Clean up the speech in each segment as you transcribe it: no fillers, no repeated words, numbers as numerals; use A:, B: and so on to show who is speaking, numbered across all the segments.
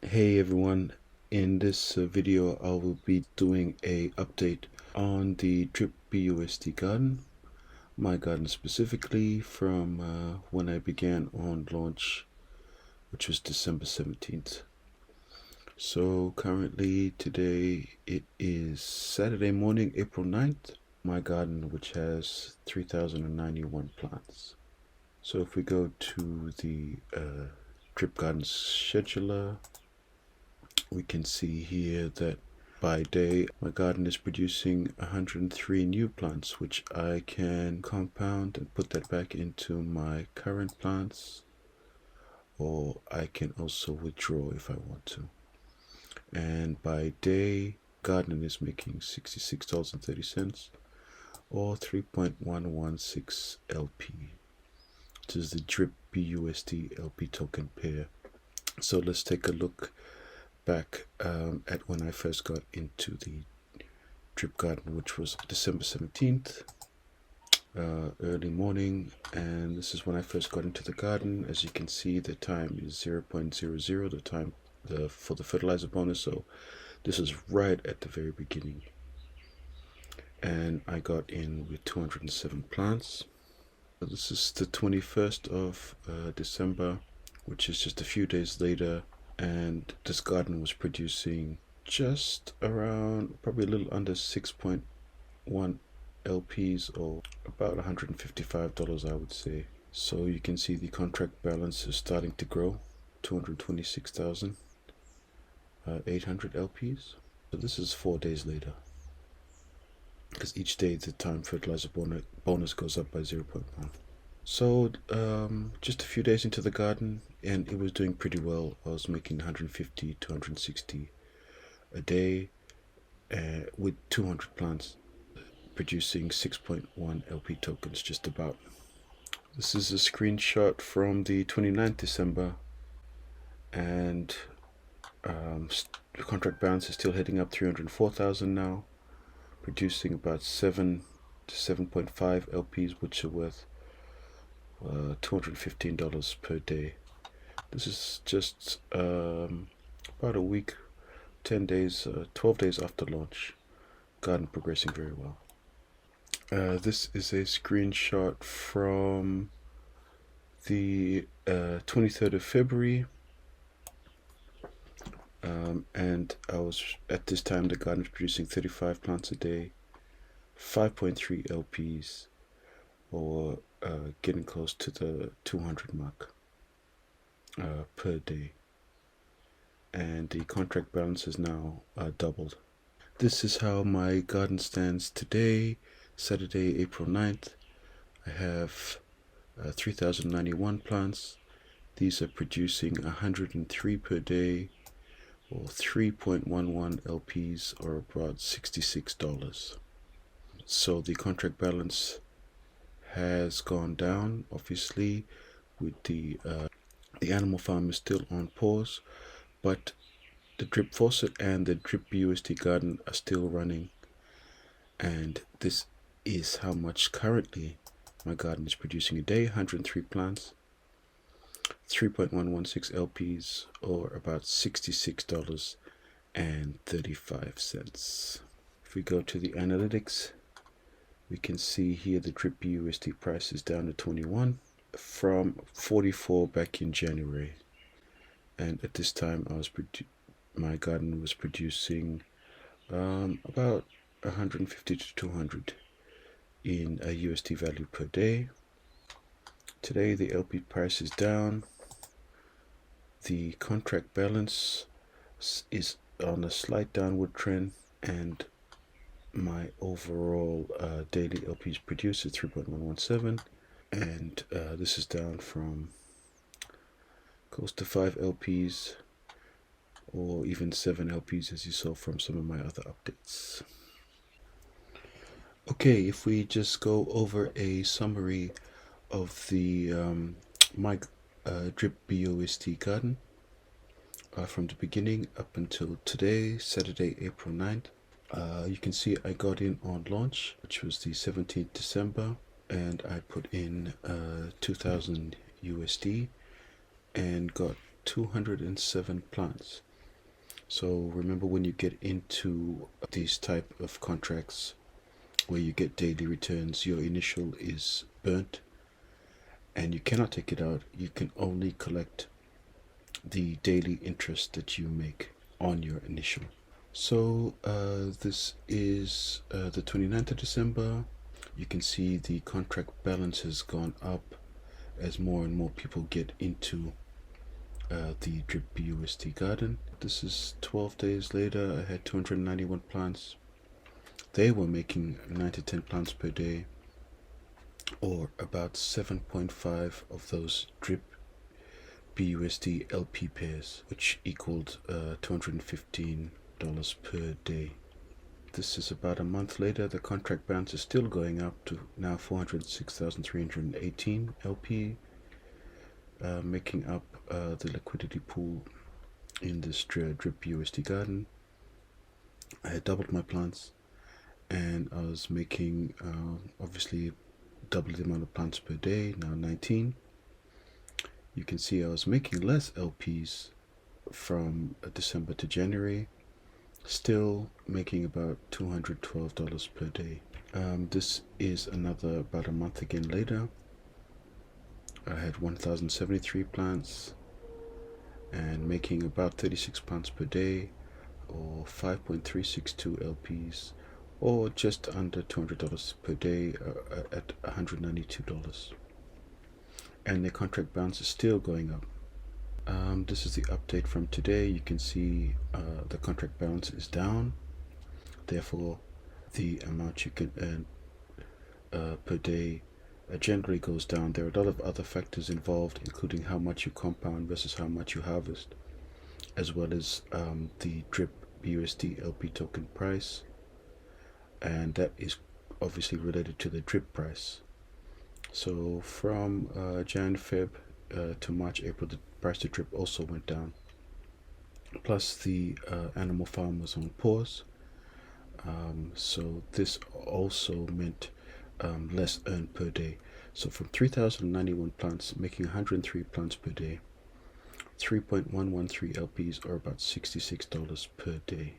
A: Hey everyone, in this video I will be doing a update on the drip BUSD garden, my garden specifically from when I began on launch, which was December 17th. So currently today it is Saturday morning, April 9th, my garden which has 3,091 plants. So if we go to the drip garden scheduler, we can see here that by day my garden is producing 103 new plants, which I can compound and put that back into my current plants, or I can also withdraw if I want to. And by day, garden is making $66.30 or 3.116 LP. This is the drip BUSD LP token pair. So let's take a look back at when I first got into the drip garden, which was December 17th, early morning, and this is when I first got into the garden. As you can see, the time is 0.00, the time for the fertilizer bonus, so this is right at the very beginning, and I got in with 207 plants. So this is the 21st of December, which is just a few days later, and this garden was producing just around, probably a little under 6.1 LPs, or about $155, I would say. So you can see the contract balance is starting to grow, 226,800 LPs. So this is 4 days later, because each day the time fertilizer bonus goes up by 0.1. So just a few days into the garden, and it was doing pretty well. I was making 150 to 160 a day with 200 plants, producing 6.1 LP tokens just about. This is a screenshot from the 29th December, and the contract balance is still heading up 304,000 now, producing about 7 to 7.5 LPs, which are worth $215 per day. This is just about a week, 10 days, 12 days after launch. Garden progressing very well. This is a screenshot from the 23rd of February, and I was, at this time, the garden was producing 35 plants a day, 5.3 LPs, or getting close to the 200 mark per day, and the contract balance is now doubled. This is how my garden stands today, Saturday, April 9th. I have 3,091 plants. These are producing 103 per day, or 3.11 LPs, or about $66. So the contract balance has gone down, obviously, with the animal farm is still on pause, but the drip faucet and the drip BUSD garden are still running, and this is how much currently my garden is producing a day: 103 plants, 3.116 LPs, or about $66.35. If we go to the analytics, we can see here the drip BUSD price is down to 21 from 44 back in January, and at this time my garden was producing about 150 to 200 in a USD value per day. Today the LP price is down. The contract balance is on a slight downward trend, and my overall daily LPs produced is 3.117, and this is down from close to 5 LPs, or even 7 LPs, as you saw from some of my other updates. Okay, if we just go over a summary of the my drip BUSD garden from the beginning up until today, Saturday, April 9th. You can see I got in on launch, which was the 17th December, and I put in 2,000 USD and got 207 plants. So remember, when you get into these type of contracts where you get daily returns, your initial is burnt and you cannot take it out. You can only collect the daily interest that you make on your initial. So this is the 29th of December. You can see the contract balance has gone up as more and more people get into the drip BUSD garden. This is 12 days later. I had 291 plants. They were making 9 to 10 plants per day, or about 7.5 of those drip BUSD LP pairs, which equaled $215 per day. This is about a month later. The contract balance is still going up to now 406,318 LP, making up the liquidity pool in this drip BUSD garden. I had doubled my plants, and I was making obviously double the amount of plants per day, now 19. You can see I was making less LPs from December to January, still making about $212 per day. This is about a month again later. I had 1,073 plants and making about 36 plants per day, or 5.362 LPs, or just under $200 per day at $192. And the contract balance is still going up. This is the update from today. You can see the contract balance is down. Therefore, the amount you can earn per day generally goes down. There are a lot of other factors involved, including how much you compound versus how much you harvest, as well as the drip BUSD LP token price, and that is obviously related to the drip price. So from Jan, Feb to March, April, the price to drip also went down. Plus the animal farm was on pause. So this also meant less earned per day. So from 3,091 plants, making 103 plants per day, 3.113 LPs, or about $66 per day.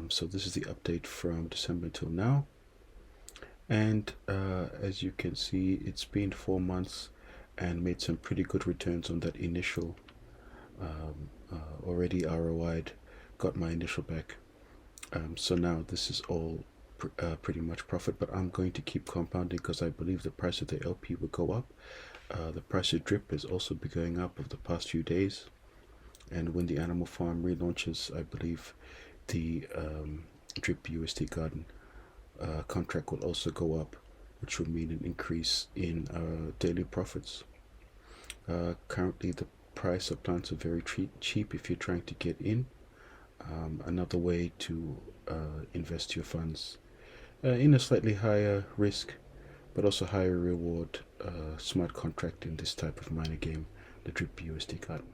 A: So this is the update from December till now. And as you can see, it's been 4 months and made some pretty good returns on that initial. Already ROI'd, got my initial back. So now this is all pretty much profit, but I'm going to keep compounding because I believe the price of the LP will go up. The price of drip has also been going up over the past few days, and when the animal farm relaunches, I believe the drip BUSD garden contract will also go up, which will mean an increase in daily profits. Currently the price of plants are very cheap if you're trying to get in. Another way to invest your funds in a slightly higher risk but also higher reward smart contract in this type of miner game, the drip BUSD garden.